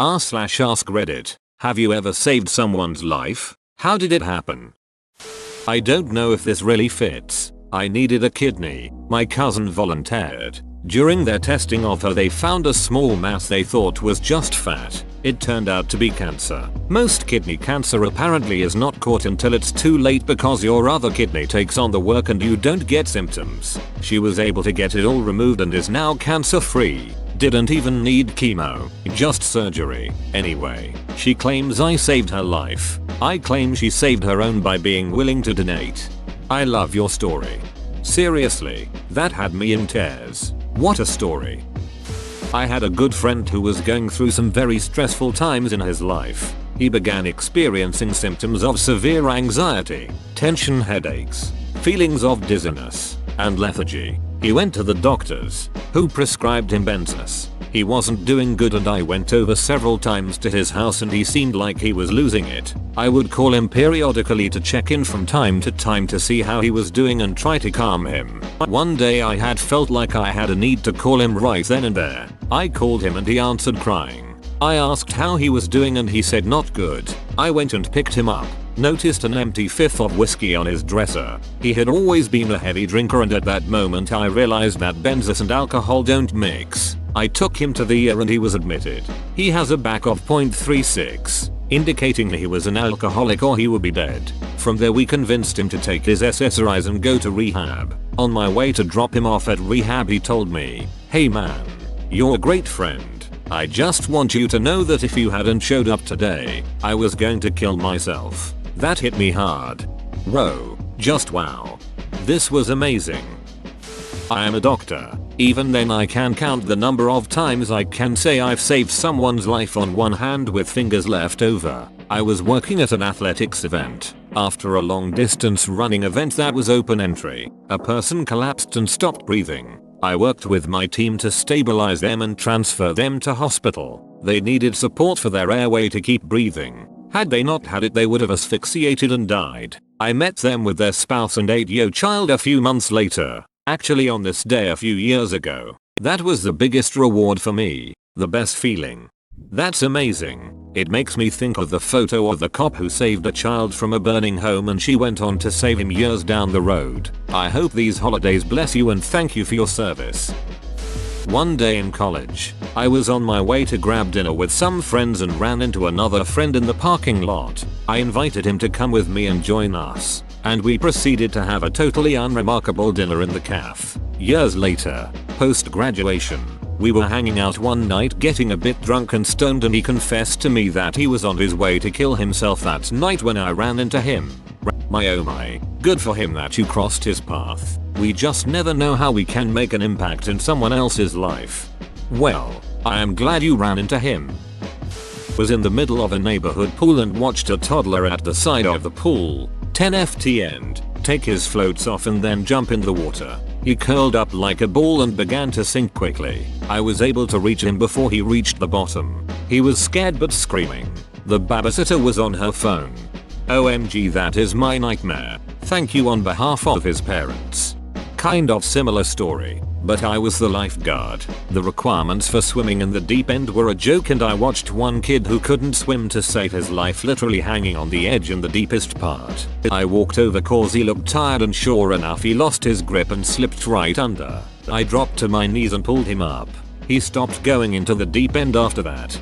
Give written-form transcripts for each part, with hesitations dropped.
r/ask Reddit. Have you ever saved someone's life? How did it happen? I don't know if this really fits. I needed a kidney. My cousin volunteered. During their testing of her, they found a small mass they thought was just fat. It turned out to be cancer. Most kidney cancer apparently is not caught until it's too late because your other kidney takes on the work and you don't get symptoms. She was able to get it all removed and is now cancer free. Didn't even need chemo, just surgery. Anyway, she claims I saved her life. I claim she saved her own by being willing to donate. I love your story. Seriously, that had me in tears. What a story. I had a good friend who was going through some very stressful times in his life. He began experiencing symptoms of severe anxiety, tension, headaches, feelings of dizziness, and lethargy. He went to the doctors, who prescribed him Benzos. He wasn't doing good and I went over several times to his house and he seemed like he was losing it. I would call him periodically to check in from time to time to see how he was doing and try to calm him. One day I had felt like I had a need to call him right then and there. I called him and he answered crying. I asked how he was doing and he said not good. I went and picked him up. Noticed an empty fifth of whiskey on his dresser. He had always been a heavy drinker and at that moment I realized that Benzos and alcohol don't mix. I took him to the ER and he was admitted. He has a BAC of 0.36, indicating he was an alcoholic or he would be dead. From there we convinced him to take his SSRIs and go to rehab. On my way to drop him off at rehab he told me, "Hey man, you're a great friend. I just want you to know that if you hadn't showed up today, I was going to kill myself." That hit me hard. Whoa, just wow. This was amazing. I am a doctor. Even then I can count the number of times I can say I've saved someone's life on one hand with fingers left over. I was working at an athletics event. After a long distance running event that was open entry, a person collapsed and stopped breathing. I worked with my team to stabilize them and transfer them to hospital. They needed support for their airway to keep breathing. Had they not had it they would have asphyxiated and died. I met them with their spouse and 8-year-old child a few months later. Actually on this day a few years ago. That was the biggest reward for me. The best feeling. That's amazing. It makes me think of the photo of the cop who saved a child from a burning home and she went on to save him years down the road. I hope these holidays bless you and thank you for your service. One day in college, I was on my way to grab dinner with some friends and ran into another friend in the parking lot. I invited him to come with me and join us, and we proceeded to have a totally unremarkable dinner in the cafe. Years later, post-graduation, we were hanging out one night getting a bit drunk and stoned and he confessed to me that he was on his way to kill himself that night when I ran into him. My oh my, good for him that you crossed his path. We just never know how we can make an impact in someone else's life. Well, I am glad you ran into him. Was in the middle of a neighborhood pool and watched a toddler at the side of the pool, 10 ft take his floats off and then jump in the water. He curled up like a ball and began to sink quickly. I was able to reach him before he reached the bottom. He was scared but screaming. The babysitter was on her phone. OMG, that is my nightmare. Thank you on behalf of his parents. Kind of similar story, but I was the lifeguard. The requirements for swimming in the deep end were a joke and I watched one kid who couldn't swim to save his life literally hanging on the edge in the deepest part. I walked over cause he looked tired and sure enough he lost his grip and slipped right under. I dropped to my knees and pulled him up. He stopped going into the deep end after that.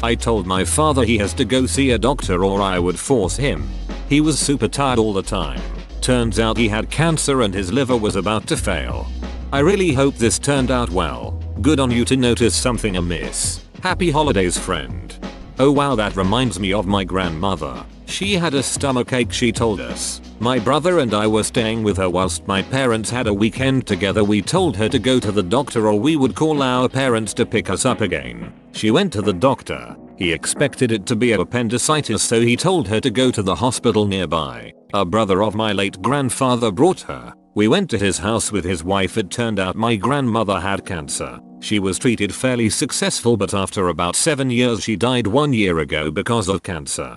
I told my father he has to go see a doctor or I would force him. He was super tired all the time. Turns out he had cancer and his liver was about to fail. I really hope this turned out well. Good on you to notice something amiss. Happy holidays, friend. Oh wow, that reminds me of my grandmother. She had a stomachache, she told us. My brother and I were staying with her whilst my parents had a weekend together. We told her to go to the doctor or we would call our parents to pick us up again. She went to the doctor. He expected it to be appendicitis, so he told her to go to the hospital nearby. A brother of my late grandfather brought her. We went to his house with his wife. It turned out my grandmother had cancer. She was treated fairly successful, but after about 7 years she died 1 year ago because of cancer.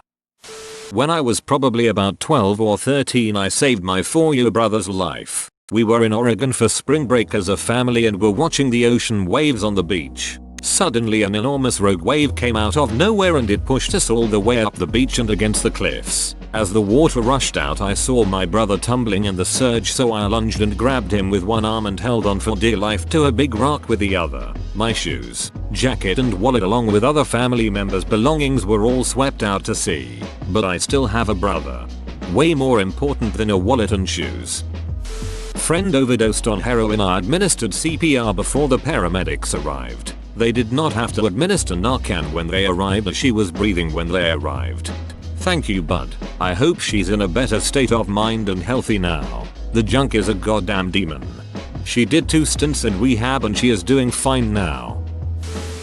When I was probably about 12 or 13 I saved my 4-year brother's life. We were in Oregon for spring break as a family and were watching the ocean waves on the beach. Suddenly an enormous rogue wave came out of nowhere and it pushed us all the way up the beach and against the cliffs. As the water rushed out, I saw my brother tumbling in the surge, so I lunged and grabbed him with one arm and held on for dear life to a big rock with the other. My shoes, jacket and wallet along with other family members' belongings were all swept out to sea. But I still have a brother. Way more important than a wallet and shoes. Friend overdosed on heroin. I administered CPR before the paramedics arrived. They did not have to administer Narcan when they arrived as she was breathing when they arrived. Thank you, bud. I hope she's in a better state of mind and healthy now. The junk is a goddamn demon. She did 2 stints in rehab and she is doing fine now.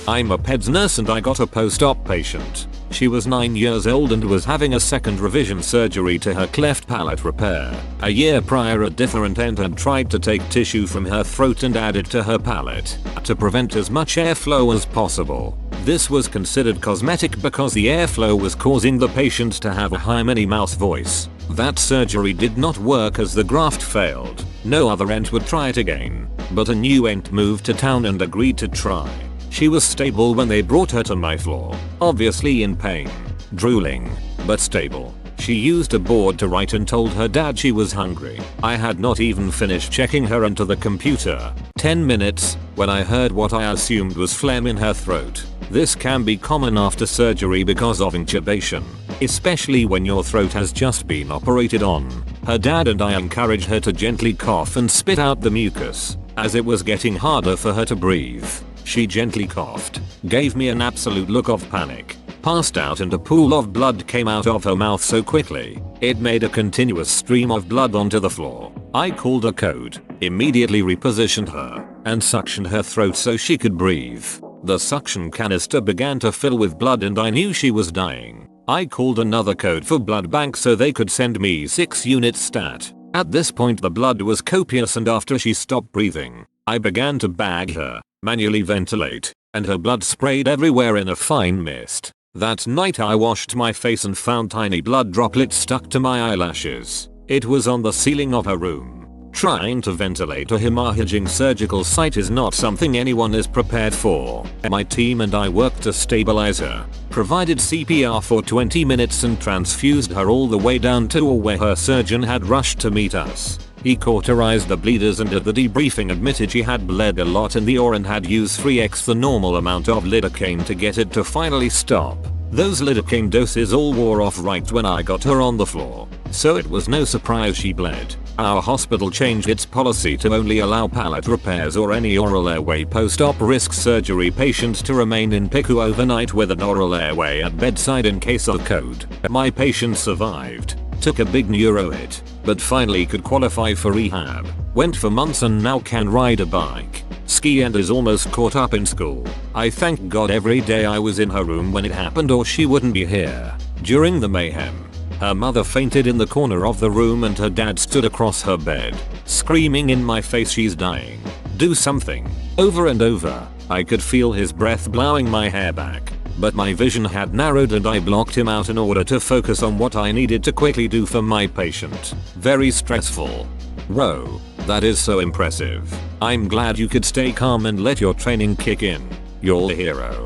I'm a peds nurse and I got a post-op patient. She was 9 years old and was having a second revision surgery to her cleft palate repair. A year prior, a different end had tried to take tissue from her throat and add it to her palate to prevent as much airflow as possible. This was considered cosmetic because the airflow was causing the patient to have a high Minnie Mouse voice. That surgery did not work as the graft failed. No other ent would try it again, but a new ent moved to town and agreed to try. She was stable when they brought her to my floor, obviously in pain, drooling, but stable. She used a board to write and told her dad she was hungry. I had not even finished checking her into the computer. 10 minutes, when I heard what I assumed was phlegm in her throat. This can be common after surgery because of intubation, especially when your throat has just been operated on. Her dad and I encouraged her to gently cough and spit out the mucus, as it was getting harder for her to breathe. She gently coughed, gave me an absolute look of panic, passed out and a pool of blood came out of her mouth so quickly, it made a continuous stream of blood onto the floor. I called a code, immediately repositioned her, and suctioned her throat so she could breathe. The suction canister began to fill with blood and I knew she was dying. I called another code for blood bank so they could send me 6 units stat. At this point the blood was copious and after she stopped breathing, I began to bag her, manually ventilate, and her blood sprayed everywhere in a fine mist. That night I washed my face and found tiny blood droplets stuck to my eyelashes. It was on the ceiling of her room. Trying to ventilate a hemorrhaging surgical site is not something anyone is prepared for. My team and I worked to stabilize her, provided CPR for 20 minutes and transfused her all the way down to where her surgeon had rushed to meet us. He cauterized the bleeders and at the debriefing admitted she had bled a lot in the oar and had used 3x the normal amount of lidocaine to get it to finally stop. Those lidocaine doses all wore off right when I got her on the floor, so it was no surprise she bled. Our hospital changed its policy to only allow palate repairs or any oral airway post-op risk surgery patients to remain in PICU overnight with an oral airway at bedside in case of code. My patient survived, took a big neuro hit, but finally could qualify for rehab, went for months and now can ride a bike, ski and is almost caught up in school. I thank God every day I was in her room when it happened or she wouldn't be here. During the mayhem, her mother fainted in the corner of the room and her dad stood across her bed, screaming in my face she's dying. Do something. Over and over, I could feel his breath blowing my hair back. But my vision had narrowed and I blocked him out in order to focus on what I needed to quickly do for my patient. Very stressful. Ro, that is so impressive. I'm glad you could stay calm and let your training kick in. You're a hero.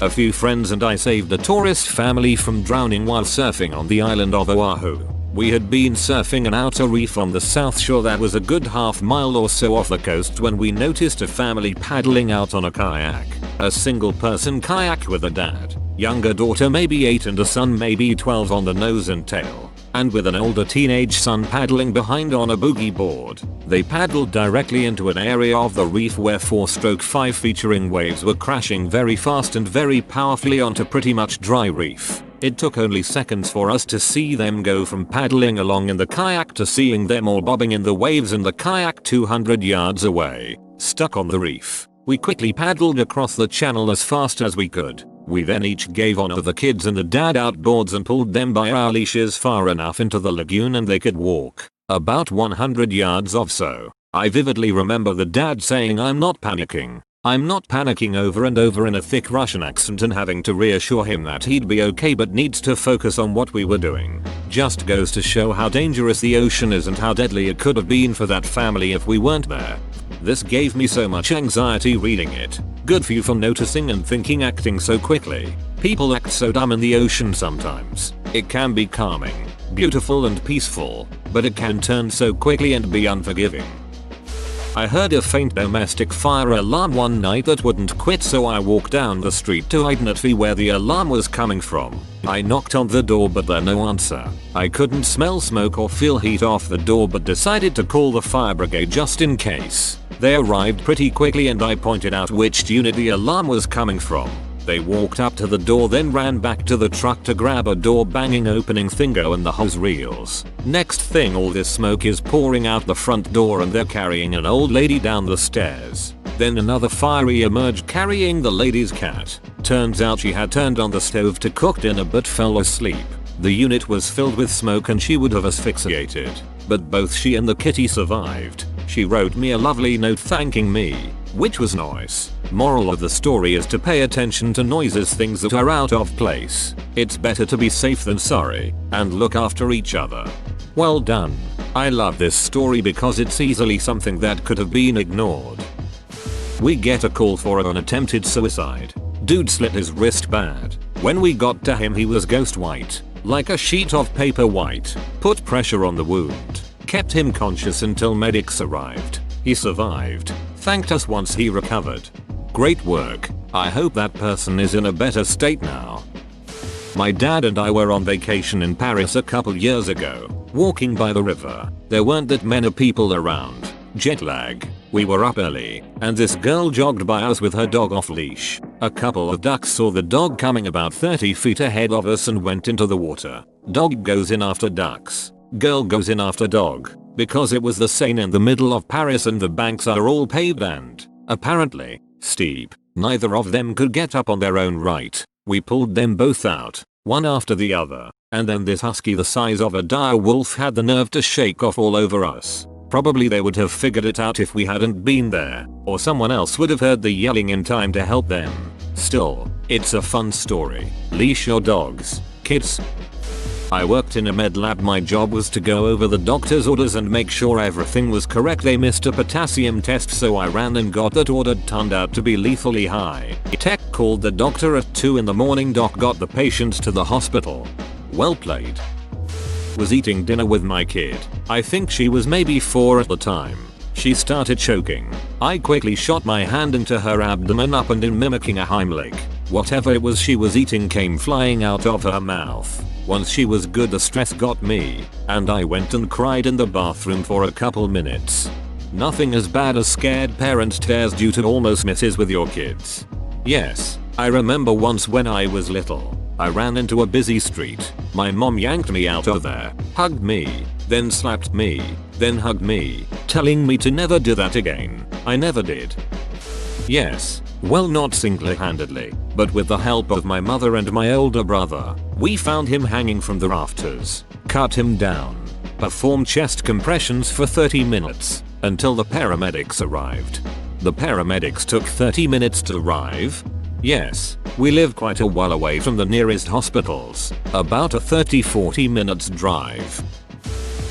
A few friends and I saved a tourist family from drowning while surfing on the island of Oahu. We had been surfing an outer reef on the south shore that was a good half mile or so off the coast when we noticed a family paddling out on a kayak. A single person kayak with a dad, younger daughter maybe 8 and a son maybe 12 on the nose and tail, and with an older teenage son paddling behind on a boogie board. They paddled directly into an area of the reef where 4/5 featuring waves were crashing very fast and very powerfully onto pretty much dry reef. It took only seconds for us to see them go from paddling along in the kayak to seeing them all bobbing in the waves and the kayak 200 yards away, stuck on the reef. We quickly paddled across the channel as fast as we could. We then each gave one of the kids and the dad outboards and pulled them by our leashes far enough into the lagoon and they could walk about 100 yards or so. I vividly remember the dad saying, "I'm not panicking. I'm not panicking," over and over in a thick Russian accent and having to reassure him that he'd be okay but needs to focus on what we were doing. Just goes to show how dangerous the ocean is and how deadly it could have been for that family if we weren't there. This gave me so much anxiety reading it. Good for you for noticing and acting so quickly. People act so dumb in the ocean sometimes. It can be calming, beautiful and peaceful, but it can turn so quickly and be unforgiving. I heard a faint domestic fire alarm one night that wouldn't quit, so I walked down the street to identify where the alarm was coming from. I knocked on the door but there no answer. I couldn't smell smoke or feel heat off the door but decided to call the fire brigade just in case. They arrived pretty quickly and I pointed out which unit the alarm was coming from. They walked up to the door then ran back to the truck to grab a door banging opening thingo and the hose reels. Next thing all this smoke is pouring out the front door and they're carrying an old lady down the stairs. Then another fiery emerged carrying the lady's cat. Turns out she had turned on the stove to cook dinner but fell asleep. The unit was filled with smoke and she would have asphyxiated. But both she and the kitty survived. She wrote me a lovely note thanking me, which was nice. Moral of the story is to pay attention to noises, things that are out of place. It's better to be safe than sorry, and look after each other. Well done. I love this story because it's easily something that could have been ignored. We get a call for an attempted suicide. Dude slit his wrist bad. When we got to him he was ghost white, like a sheet of paper white. Put pressure on the wound. Kept him conscious until medics arrived. He survived. Thanked us once he recovered. Great work. I hope that person is in a better state now. My dad and I were on vacation in Paris a couple years ago. Walking by the river. There weren't that many people around. Jet lag. We were up early, and this girl jogged by us with her dog off leash. A couple of ducks saw the dog coming about 30 feet ahead of us and went into the water. Dog goes in after ducks. Girl goes in after dog. Because it was the Seine in the middle of Paris and the banks are all paved and, apparently, steep. Neither of them could get up on their own right. We pulled them both out, one after the other, and then this husky the size of a dire wolf had the nerve to shake off all over us. Probably they would have figured it out if we hadn't been there, or someone else would have heard the yelling in time to help them. Still, it's a fun story. Leash your dogs, kids. I worked in a med lab. My job was to go over the doctor's orders and make sure everything was correct. They missed a potassium test, so I ran and got that order. Turned out to be lethally high. Tech called the doctor at 2 in the morning. Doc got the patient to the hospital. Well played. Was eating dinner with my kid. I think she was maybe 4 at the time. She started choking. I quickly shot my hand into her abdomen up and in, mimicking a Heimlich. Whatever it was she was eating came flying out of her mouth. Once she was good, the stress got me, and I went and cried in the bathroom for a couple minutes. Nothing as bad as scared parent tears due to almost misses with your kids. Yes, I remember once when I was little. I ran into a busy street. My mom yanked me out of there, hugged me, then slapped me, then hugged me, telling me to never do that again. I never did. Yes, well, not single-handedly, but with the help of my mother and my older brother. We found him hanging from the rafters, cut him down, performed chest compressions for 30 minutes, until the paramedics arrived. The paramedics took 30 minutes to arrive. Yes, we live quite a while away from the nearest hospitals, about a 30-40 minutes drive.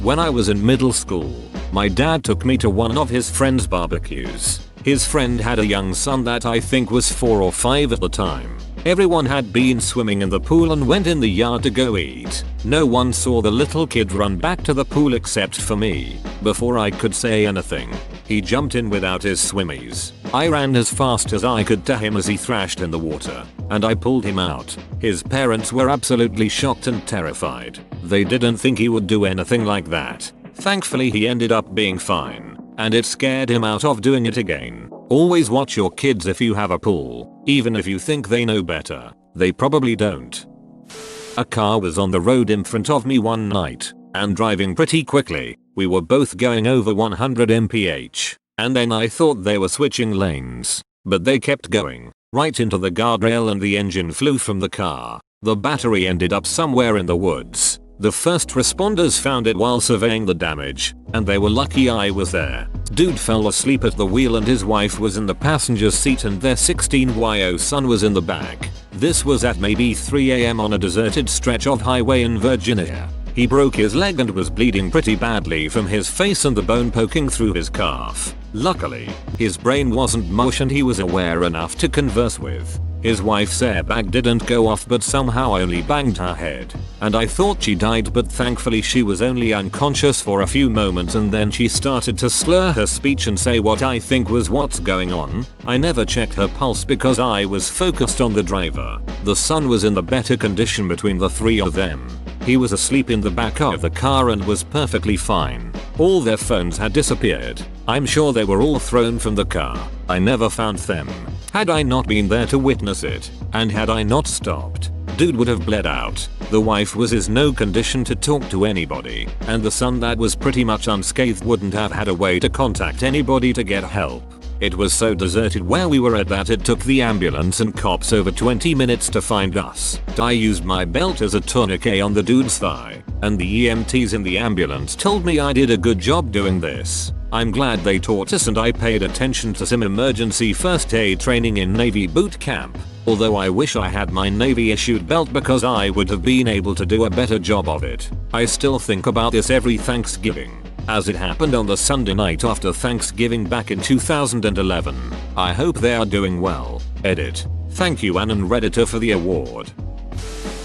When I was in middle school, my dad took me to one of his friend's barbecues. His friend had a young son that I think was 4 or 5 at the time. Everyone had been swimming in the pool and went in the yard to go eat. No one saw the little kid run back to the pool except for me. Before I could say anything, he jumped in without his swimmies. I ran as fast as I could to him as he thrashed in the water, and I pulled him out. His parents were absolutely shocked and terrified. They didn't think he would do anything like that. Thankfully he ended up being fine, and it scared him out of doing it again. Always watch your kids if you have a pool, even if you think they know better. They probably don't. A car was on the road in front of me one night, and driving pretty quickly. We were both going over 100 mph, and then I thought they were switching lanes, but they kept going, right into the guardrail and the engine flew from the car. The battery ended up somewhere in the woods. The first responders found it while surveying the damage, and they were lucky I was there. Dude fell asleep at the wheel and his wife was in the passenger seat and their 16-year-old son was in the back. This was at maybe 3 AM on a deserted stretch of highway in Virginia. He broke his leg and was bleeding pretty badly from his face and the bone poking through his calf. Luckily, his brain wasn't mush and he was aware enough to converse with. His wife's airbag didn't go off but somehow only banged her head. And I thought she died, but thankfully she was only unconscious for a few moments and then she started to slur her speech and say what I think was what's going on. I never checked her pulse because I was focused on the driver. The son was in the better condition between the three of them. He was asleep in the back of the car and was perfectly fine. All their phones had disappeared. I'm sure they were all thrown from the car. I never found them. Had I not been there to witness it, and had I not stopped, dude would have bled out. The wife was in no condition to talk to anybody, and the son that was pretty much unscathed wouldn't have had a way to contact anybody to get help. It was so deserted where we were at that it took the ambulance and cops over 20 minutes to find us. I used my belt as a tourniquet on the dude's thigh, and the EMTs in the ambulance told me I did a good job doing this. I'm glad they taught us and I paid attention to some emergency first aid training in Navy boot camp. Although I wish I had my Navy issued belt because I would have been able to do a better job of it. I still think about this every Thanksgiving, as it happened on the Sunday night after Thanksgiving back in 2011. I hope they are doing well. Edit. Thank you Ann and Redditor for the award.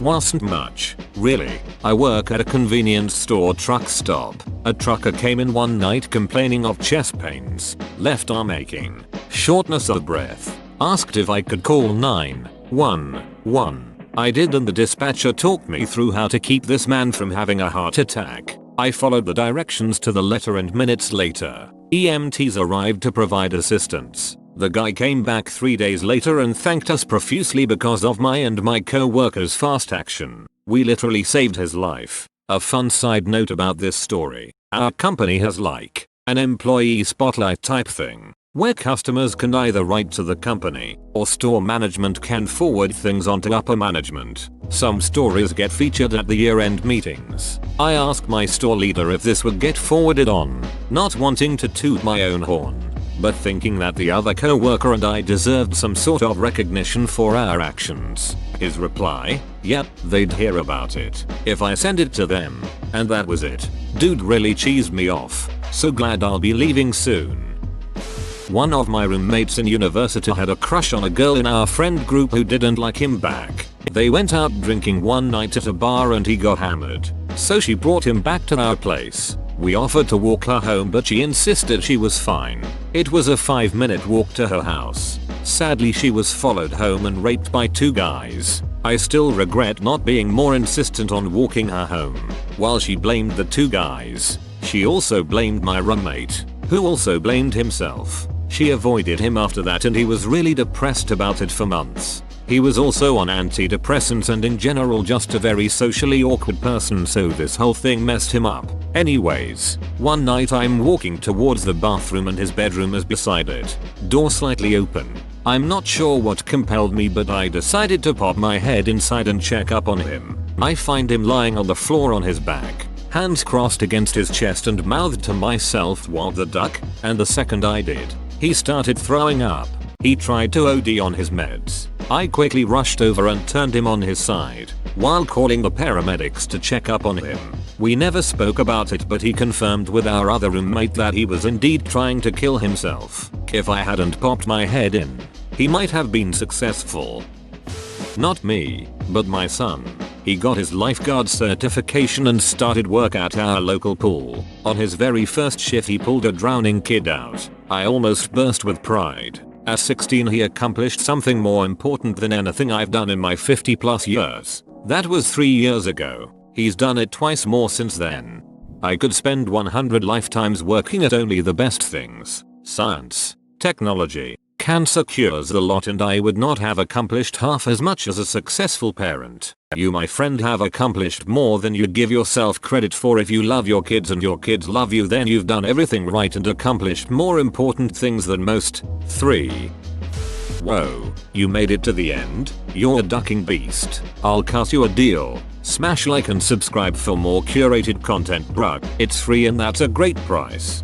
Wasn't much, really. I work at a convenience store truck stop. A trucker came in one night complaining of chest pains, left arm aching, shortness of breath, asked if I could call 911. I did and the dispatcher talked me through how to keep this man from having a heart attack. I followed the directions to the letter and minutes later, EMTs arrived to provide assistance. The guy came back 3 days later and thanked us profusely because of my and my co-worker's fast action. We literally saved his life. A fun side note about this story, our company has like an employee spotlight type thing, where customers can either write to the company, or store management can forward things onto upper management. Some stories get featured at the year-end meetings. I asked my store leader if this would get forwarded on, not wanting to toot my own horn, but thinking that the other co-worker and I deserved some sort of recognition for our actions. His reply? Yep, they'd hear about it if I send it to them. And that was it. Dude really cheesed me off. So glad I'll be leaving soon. One of my roommates in university had a crush on a girl in our friend group who didn't like him back. They went out drinking one night at a bar and he got hammered. So she brought him back to our place. We offered to walk her home but she insisted she was fine. It was a 5-minute walk to her house. Sadly she was followed home and raped by 2 guys. I still regret not being more insistent on walking her home. While she blamed the 2 guys, she also blamed my roommate, who also blamed himself. She avoided him after that and he was really depressed about it for months. He was also on antidepressants and in general just a very socially awkward person, so this whole thing messed him up. Anyways, one night I'm walking towards the bathroom and his bedroom is beside it, door slightly open. I'm not sure what compelled me but I decided to pop my head inside and check up on him. I find him lying on the floor on his back, hands crossed against his chest, and mouthed to myself, "What the duck?" And the second I did, he started throwing up. He tried to OD on his meds. I quickly rushed over and turned him on his side, while calling the paramedics to check up on him. We never spoke about it but he confirmed with our other roommate that he was indeed trying to kill himself. If I hadn't popped my head in, he might have been successful. Not me, but my son. He got his lifeguard certification and started work at our local pool. On his very first shift he pulled a drowning kid out. I almost burst with pride. At 16 he accomplished something more important than anything I've done in my 50+ years. That was 3 years ago. He's done it twice more since then. I could spend 100 lifetimes working at only the best things. Science, technology, cancer cures a lot, and I would not have accomplished half as much as a successful parent. You, my friend, have accomplished more than you'd give yourself credit for. If you love your kids and your kids love you, then you've done everything right and accomplished more important things than most. 3. Whoa, you made it to the end? You're a ducking beast. I'll cut you a deal. Smash like and subscribe for more curated content, bruh. It's free and that's a great price.